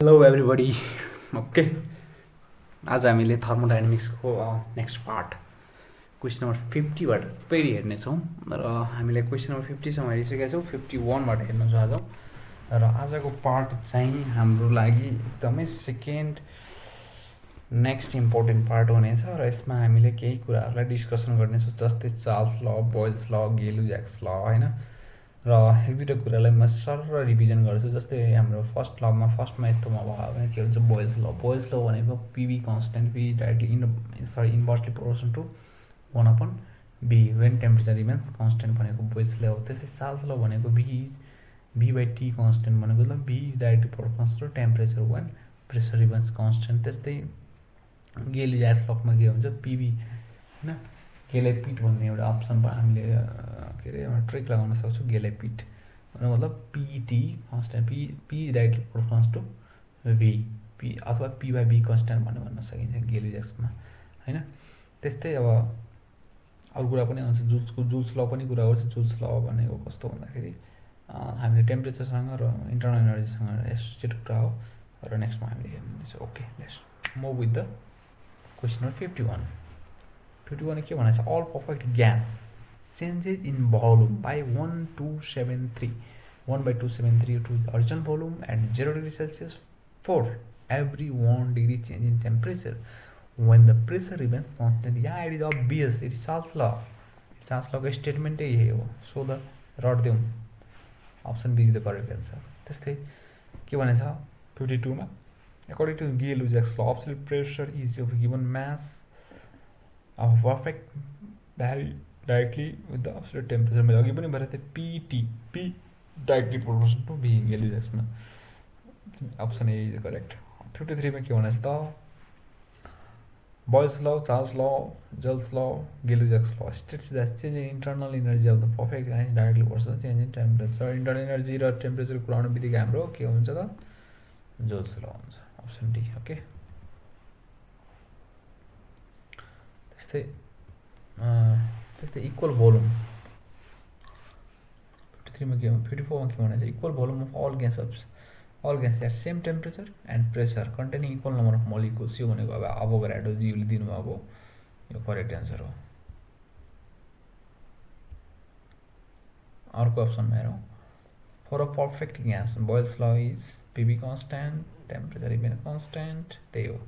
Hello everybody. Okay, आज हामीले थर्मोडाइनामिक्सको next part question number 50बाट फेरि हेर्नेछौँ र हामीले क्वेसन नम्बर 50सम्म हेरिसकेका छौँ। 51बाट हेर्नेछौँ आज। र आजको पार्ट चाहिँ हाम्रो लागि एकदमै सेकेन्ड नेक्स्ट इम्पोर्टेन्ट पार्ट हुनेछ र यसमा हामीले केही कुराहरूलाई डिस्कसन गर्नेछौँ, जस्तै चार्ल्स ल, बोयल्स ल, गेलु-ज्याक्स ल, होइन। र एक दुईवटा कुरालाई म सर रिभिजन गर्छु। जस्तै हाम्रो फर्स्टमा यस्तोमा भयो भने के हुन्छ, बोयल्स ल भनेको PV constant, P directly inversely proportion to 1/b when temperature remains constant भनेको बोयल्स ल हो। त्यस्तै चार्ल्स ल भनेको v/t कन्सटेन्ट भनेको law v is directly proportional to temperature when pressure remains constant. त्यस्तै Gay Lussac's लमा के हुन्छ, PV होइन, गेलेपिट भन्ने एउटा अप्सन हामीले के अरे एउटा ट्रिक लगाउन सक्छौँ। गेलेपिट मतलब PT constant, P directly proportional to V, P अथवा p/b कन्सटेन्ट भनेर भन्न सकिन्छ गेलु-ज्याक्समा, होइन। त्यस्तै अब अरू कुरा पनि आउँछ, जुल्स ल पनि कुरा गर्छ। जुल्स ल भनेको कस्तो भन्दाखेरि हामीले टेम्परेचरसँग र इन्टरनल एनर्जीसँग एसोसिएटेड कुरा हो र नेक्स्टमा हामीले हेर्नेछौँ। Okay, let's move with the question number 51। 51 के भनेको छ, all perfect gas changes in volume by 1/273 to the original volume at 0 degree Celsius for every 1 degree change in temperature when the pressure remains constant. Yeah, it is obvious. It is Charles law. Charles law का स्टेटमेन्टै यही हो। So the रट दिउँ, option B is the correct answer. त्यस्तै के भनेछ 52 मा, according to गेलु-ज्याक्स law, absolute pressure is of a given mass of perfect vary directly with the absolute temperature। मैले अघि पनि भनेको थिएँ PT, P directly proportional to V गेलु-ज्याक्समा। Option A is correct. 53 मा के भनेछ त, बोयल्स ल, Charles law, gels law, Gay Lussac's law states that change in internal energy of the perfect gas directly proportional change in temperature. Internal energy र temperature कुराउनु बित्तिकै हाम्रो के हुन्छ त, जोल्स ल हुन्छ। Option D. ओके, त्यस्तै इक्वल भोल्युम 53 मा के, 54 मा के भनेछ, equal volume of all gas at same temperature and pressure containing equal number of molecules. यो भनेको अब अभोगाड्रो जीले दिनुभएको यो करेक्ट एन्सर हो। अर्को अप्सनमा हेरौँ, for a perfect gas Boyle's law is PV constant, temperature remain constant, त्यही हो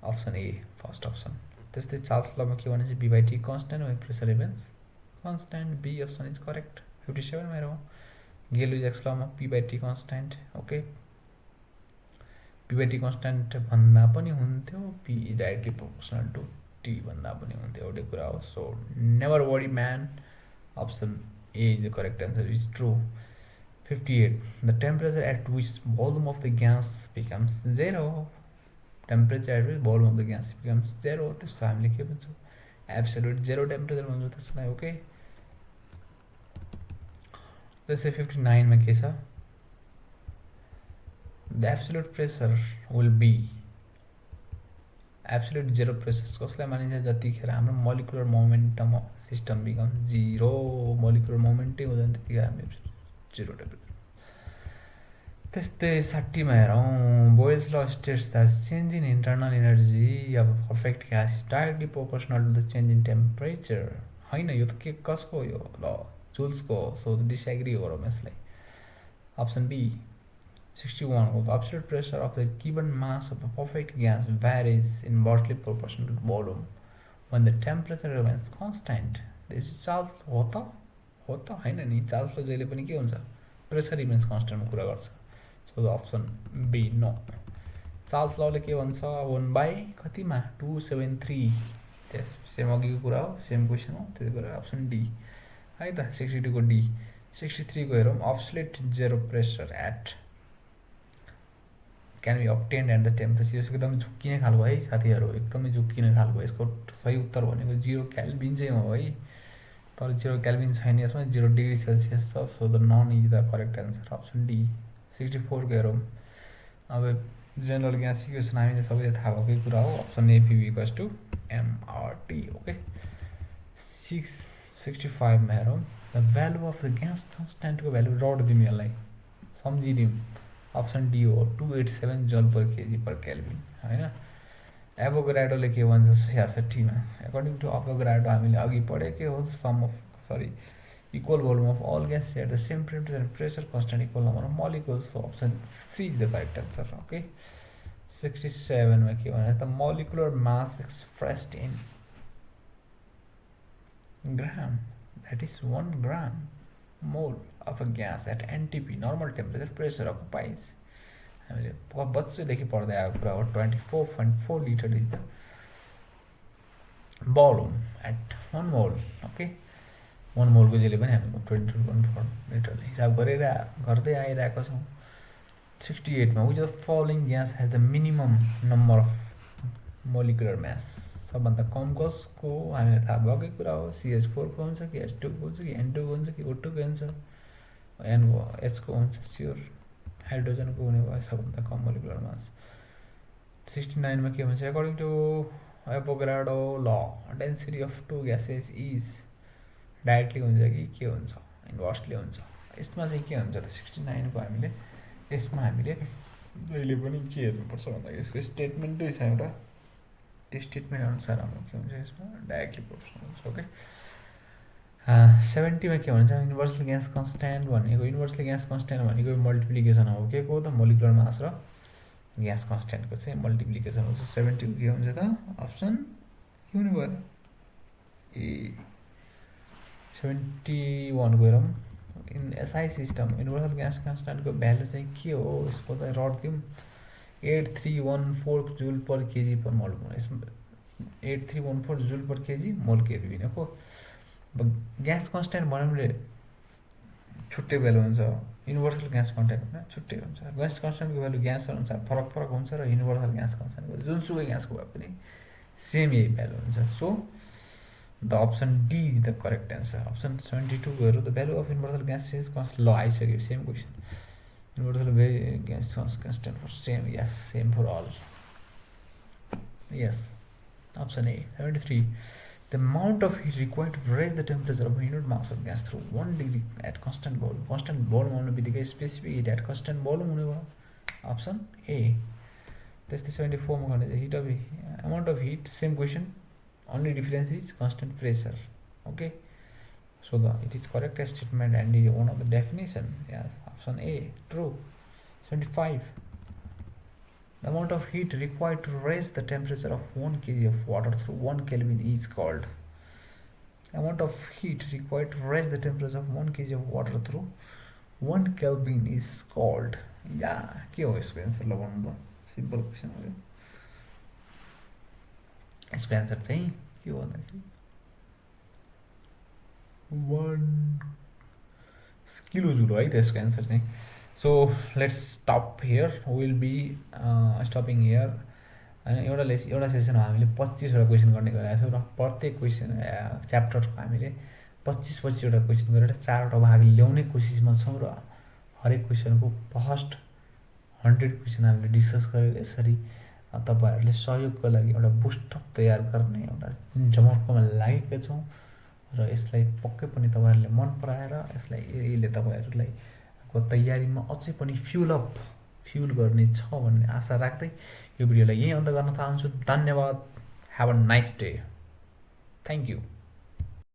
अप्सन ए, फर्स्ट अप्सन। त्यस्तै चार्ल्स लमा के भनेपछि v/t constant when pressure remains constant, B option is correct. 57 मा हेरौँ, गेलु-ज्याक्स लमा p/t constant. Okay, p/t constant भन्दा पनि हुन्थ्यो, p directly proportional to t भन्दा पनि हुन्थ्यो, एउटै कुरा हो। So never worry man, option A is the correct answer, is true. 58 the temperature at which volume of the gas becomes 0। Temperature at which volume of the gas becomes 0, त्यस्तो हामीले के भन्छौँ, एब्सोल्युट जेरो टेम्परेचर भन्छौँ त्यसलाई। Okay, त्यस्तै 59 मा के छ, the absolute pressure will be, absolute zero pressure कसलाई मानिन्छ, जतिखेर हाम्रो molecular momentum of system become 0, molecular मोमेन्टै हुँदैन त्यतिखेर हामीले 0 टेम्परेचर। त्यस्तै 60 मा हेरौँ, Boyle's law states that change in internal energy of perfect gas directly proportional to the change in temperature. होइन, यो त के कसको हो, यो ल जुल्सको हो। सो डिसएग्री गरौँ यसलाई, अप्सन बी। 61 को absolute pressure of the given mass of a perfect gas varies inversely proportional to volume when the temperature remains constant। This is Charles हो त होइन नि, चार्ल्स ल जहिले पनि के हुन्छ, प्रेसर रिमेन्स कन्सटेन्टमा कुरा गर्छ। So the option B no. Charles लले के भन्छ, 1/कतिमा 273, त्यस सेम अघिको कुरा हो, सेम क्वेसन हो, त्यही भएर अप्सन डी है त। 62 को डी। 63 को हेरौँ, absolute zero pressure at can be obtained at the temperature. यसको एकदमै झुक्किने खालको है साथीहरू, एकदमै झुक्किने खालको। यसको सही उत्तर भनेको 0 केल्भिन चाहिँ हो है, तर 0 केल्भिन छैन यसमा, 0 डिग्री सेल्सियस छ। So the none is the correct answer, option D. 64 को हेरौँ, अब जेनरल ग्यास इक्वेसन हामीले सबैले थाहा भएकै कुरा हो, option A PV equals to MRT. Okay, 65 मा हेरौँ, the value of the gas कन्सटेन्टको भ्यालु रड दिउँ, यसलाई सम्झिदिउँ। अप्सन डी हो 287 जल पर केजी पर केल्भिन होइन। एभोगाड्रोले के भन्छ 66मा एकर्डिङ टु एभोगाड्रो हामीले अघि पढे के हो sum of equal volume of all gas at the same temperature and pressure constant equal number of molecules. So option C is the correct answer. Okay 67मा के भन्छ त molecular mass expressed in gram that is 1 gram mole of a gas at NTP normal temperature pressure occupies हामीले बच्चैदेखि पढ्दै आएको कुरा हो 24.4 litre is the volume at 1 mole. Okay 1 मोलको जहिले पनि हामी 22.4 लिटरले हिसाब गरेर गर्दै आइरहेको छौँ। 68मा which the following gas has the minimum number of molecular mass सबभन्दा कम कसको हामीलाई थाहा भएकै कुरा हो। CH4 को हुन्छ कि H2 को हुन्छ कि N2 को हुन्छ कि O2 को हुन्छ NH को हुन्छ स्योर हाइड्रोजनको हुने भयो सबभन्दा कम मोलिकुलर मास। 69मा के भन्छ according to Avogadro law density of two gases is directly हुन्छ कि के हुन्छ इन्भर्सली हुन्छ। यसमा चाहिँ के हुन्छ त 69को हामीले यसमा हामीले जहिले पनि के हेर्नुपर्छ भन्दा यसको स्टेटमेन्टै छ एउटा त्यो स्टेटमेन्ट अनुसार हाम्रो के हुन्छ यसमा डाइरेक्टली प्रोपोर्सनल हुन्छ। ओके 70मा के भन्छ युनिभर्सल ग्यास कन्स्ट्यान्ट भनेको युनिभर्सल ग्यास कन्स्ट्यान्ट भनेको मल्टिप्लिकेसन हो के को त मोलिकुलर मास र ग्यास कन्स्ट्यान्टको चाहिँ मल्टिप्लिकेसन हुन्छ। 70 के हुन्छ त अप्सन के हुने भयो ए 71 गरौँ in SI system universal gas कन्स्ट्यान्टको भ्यालु चाहिँ के हो यसको त रड दिउँ 8314 जुल पर केजी पर मोल। यसमा 8314 जुल पर केजी मोल केल्भिन हो। अब ग्यास कन्स्ट्यान्ट भन्यो छुट्टै भ्यालु हुन्छ युनिभर्सल ग्यास कन्स्ट्यान्टमा छुट्टै हुन्छ। ग्यास कन्स्ट्यान्टको भ्यालु ग्यास अनुसार फरक फरक हुन्छ र युनिभर्सल ग्यास कन्स्ट्यान्टको जुनसुकै ग्यासको भए पनि सेम यही भ्यालु हुन्छ। So the option D is the correct answer. Option 72 गएर the value of universal gas is ल आइसक्यो same question universal gas constant for same yes same for all yes option A। 73 the amount of heat required to raise the temperature of a unit mass of gas through 1 degree at constant volume हुनु बित्तिकै specific heat at constant volume हुने भयो option A. त्यस्तै 74 मा गर्ने चाहिँ heat of amount of heat same question only difference is constant pressure। okay so it is correct statement and is one of the definition yes option A true। 75 the amount of heat required to raise the temperature of 1 kg of water through 1 Kelvin is called amount of heat required to raise the temperature of 1 kg of water through 1 Kelvin is called के हो यसको answer ल भन्नु भयो simple question हो यो। यसको answer चाहिँ के हो भन्दाखेरि 1 किलो जुल है त यसको एन्सर चाहिँ। So let's stop here will be stopping here होइन। एउटा सेसनमा हामीले 25वटा क्वेसन गर्ने गरेका छौँ र प्रत्येक क्वेसन च्याप्टरको हामीले 25-25वटा क्वेसन गरेर 4वटा भाग ल्याउने कोसिसमा छौँ र हरेक क्वेसनको फर्स्ट 100 क्वेसन हामीले डिस्कस गरेर यसरी तपाईँहरूले सहयोगको लागि एउटा बुस्टअप तयार गर्ने एउटा जमर्कोमा लागेका छौँ र यसलाई पक्कै पनि तपाईँहरूले मन पराएर यसले तपाईँहरूलाई तयारीमा अझै पनि फ्युल गर्ने छ भन्ने आशा राख्दै यो भिडियोलाई यहीँ अन्त गर्न चाहन्छु। धन्यवाद। Have a nice day. Thank you.